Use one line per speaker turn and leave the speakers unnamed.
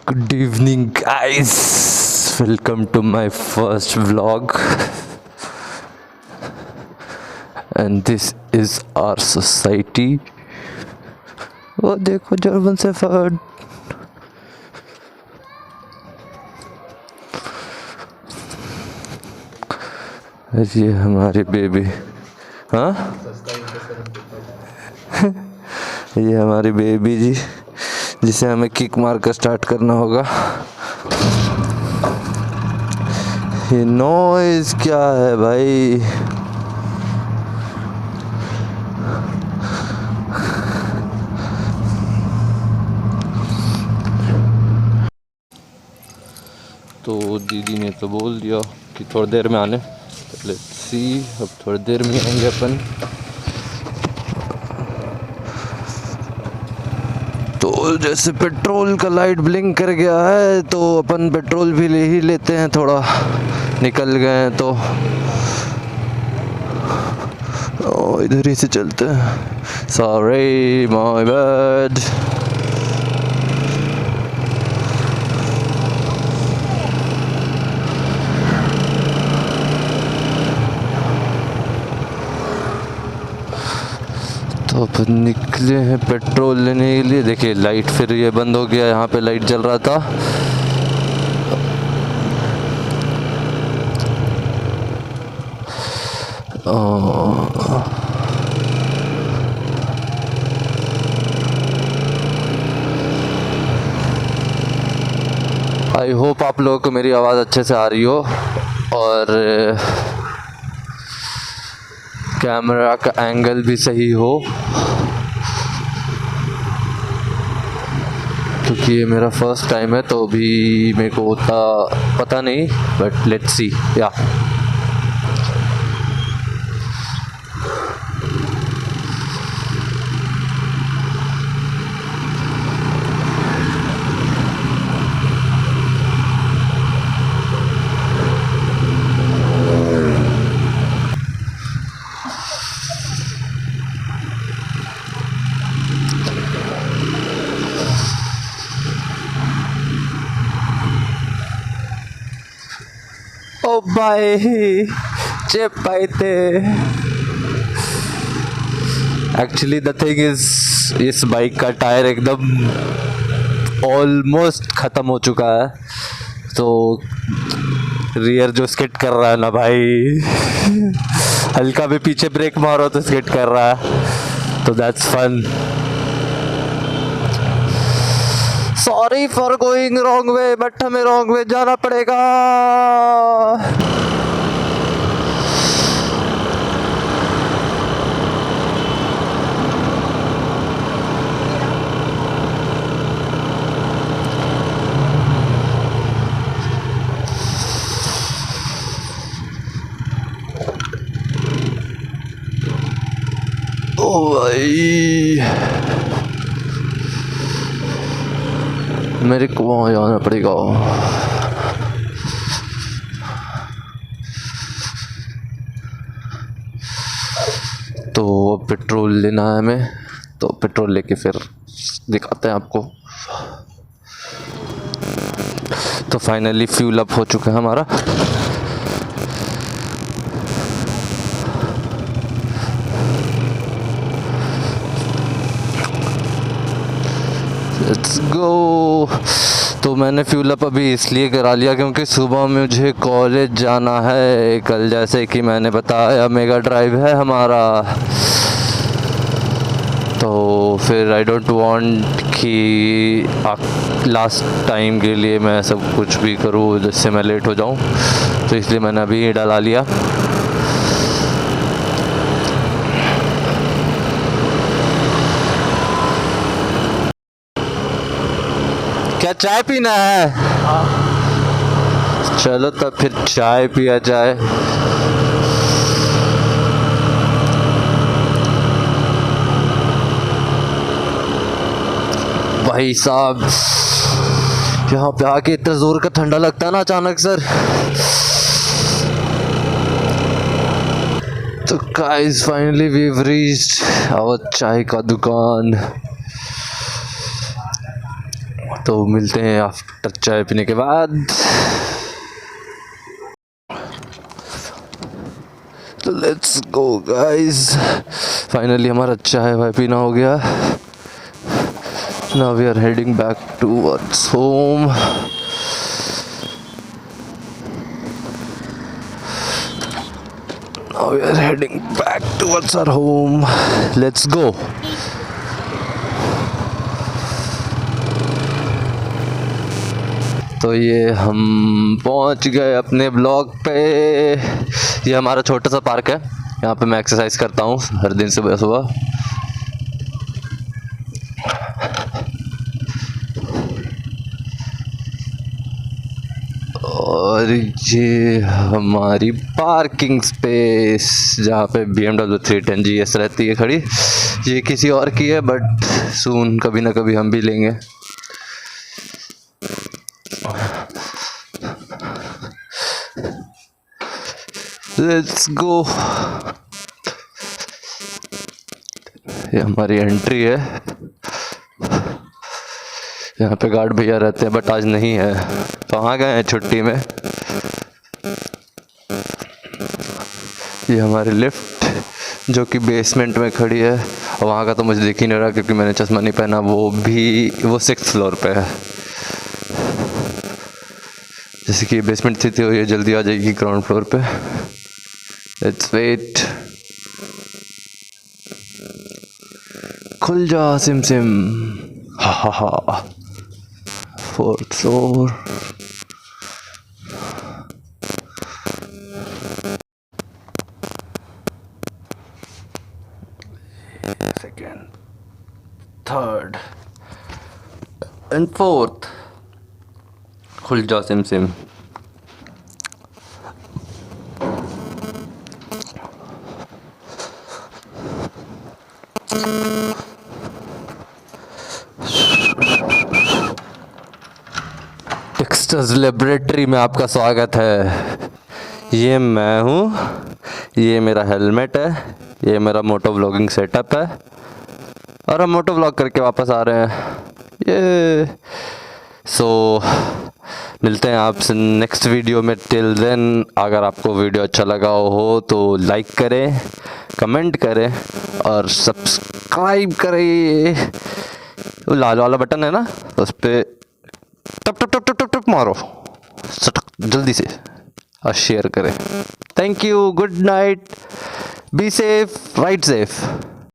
Good evening, guys. Welcome to my first vlog, and this is our society. वो देखो German shepherd. ये हमारी baby. हाँ ये हमारी बेबी जी, जिसे हमें किक मार कर स्टार्ट करना होगा. ये नॉइज क्या है भाई? तो दीदी ने तो बोल दिया कि थोड़ी देर में आने. लेट्स सी, अब थोड़ी देर में आएंगे अपन. तो जैसे पेट्रोल का लाइट ब्लिंक कर गया है तो अपन पेट्रोल भी ले ही लेते हैं. थोड़ा निकल गए हैं तो इधर ही से चलते हैं. Sorry, my bad. तो अपन निकले हैं पेट्रोल लेने के लिए. देखिए लाइट फिर ये बंद हो गया. यहाँ पे लाइट जल रहा था. आई होप आप लोगों को मेरी आवाज़ अच्छे से आ रही हो और कैमरा का एंगल भी सही हो, क्योंकि ये मेरा फर्स्ट टाइम है तो भी मेरे को उतना पता नहीं. But let's see. या ओ भाई చెప్పైతే एक्चुअली द थिंग इज इस बाइक का टायर एकदम ऑलमोस्ट ख़त्म हो चुका है. तो रियर जो स्किट कर रहा है ना भाई, हल्का भी पीछे ब्रेक मारो तो स्किट कर रहा है. तो that's fun. Sorry for going wrong way, but हमें रॉन्ग वे जाना पड़ेगा. ओ भाई, मेरे को वहाँ जाना पड़ेगा. तो पेट्रोल लेना है हमें, तो पेट्रोल लेके फिर दिखाते हैं आपको. तो फाइनली फ्यूल अप हो चुका है हमारा. Let's go. तो मैंने फ्यूल अप अभी इसलिए करा लिया क्योंकि सुबह मुझे कॉलेज जाना है कल. जैसे कि मैंने बताया मेगा ड्राइव है हमारा. तो फिर आई डोंट वांट कि लास्ट टाइम के लिए मैं सब कुछ भी करूँ जिससे मैं लेट हो जाऊँ. तो इसलिए मैंने अभी ही डला लिया. क्या चाय पीना है? चलो तब फिर चाय पिया जाए. भाई साहब, यहाँ पे आके इतना जोर का ठंडा लगता है ना अचानक सर. तो guys finally we have reached our chai का दुकान. तो मिलते हैं आप आफ्टर चाय पीने के बाद। तो लेट्स गो गाइस, फाइनली हमारा चाय वाय पीना हो गया। Now we are heading back towards home. Now we are heading back towards our home. Let's go. तो ये हम पहुंच गए अपने ब्लॉक पे। ये हमारा छोटा सा पार्क है, यहाँ पे मैं एक्सरसाइज करता हूँ हर दिन सुबह सुबह। और ये हमारी पार्किंग स्पेस जहाँ पे BMW 310 GS रहती है खड़ी। ये किसी और की है बट सून कभी ना कभी हम भी लेंगे। Let's go. ये हमारी एंट्री है। यहाँ पे गार्ड भैया रहते हैं बट आज नहीं है, तो वहाँ गए हैं छुट्टी में। ये हमारी लिफ्ट जो कि बेसमेंट में खड़ी है, और वहाँ का तो मुझे दिख ही नहीं रहा क्योंकि मैंने चश्मा नहीं पहना। वो 6th फ्लोर पे है। जैसे कि बेसमेंट थी तो ये जल्दी आ जाएगी ग्राउंड फ्लोर पे। Let's wait. खुल जा सिम सिम। हा हा हा। 4th floor. Second, third, and 4th. खुल जा सिम सिम। डेक्स्टर्स लेबोरेटरी में आपका स्वागत है। ये मैं हूँ, ये मेरा हेलमेट है, ये मेरा मोटो व्लॉगिंग सेटअप है, और हम मोटो व्लॉग करके वापस आ रहे हैं। ये मिलते हैं आपसे नेक्स्ट वीडियो में। टिल देन, अगर आपको वीडियो अच्छा लगा हो तो लाइक करें, कमेंट करें और सब्सक्राइब करें। वो लाल वाला बटन है ना, उस पर टप टप टप टप टप टप मारो सटक जल्दी से, और शेयर करें। Thank you, good night, be safe, ride safe.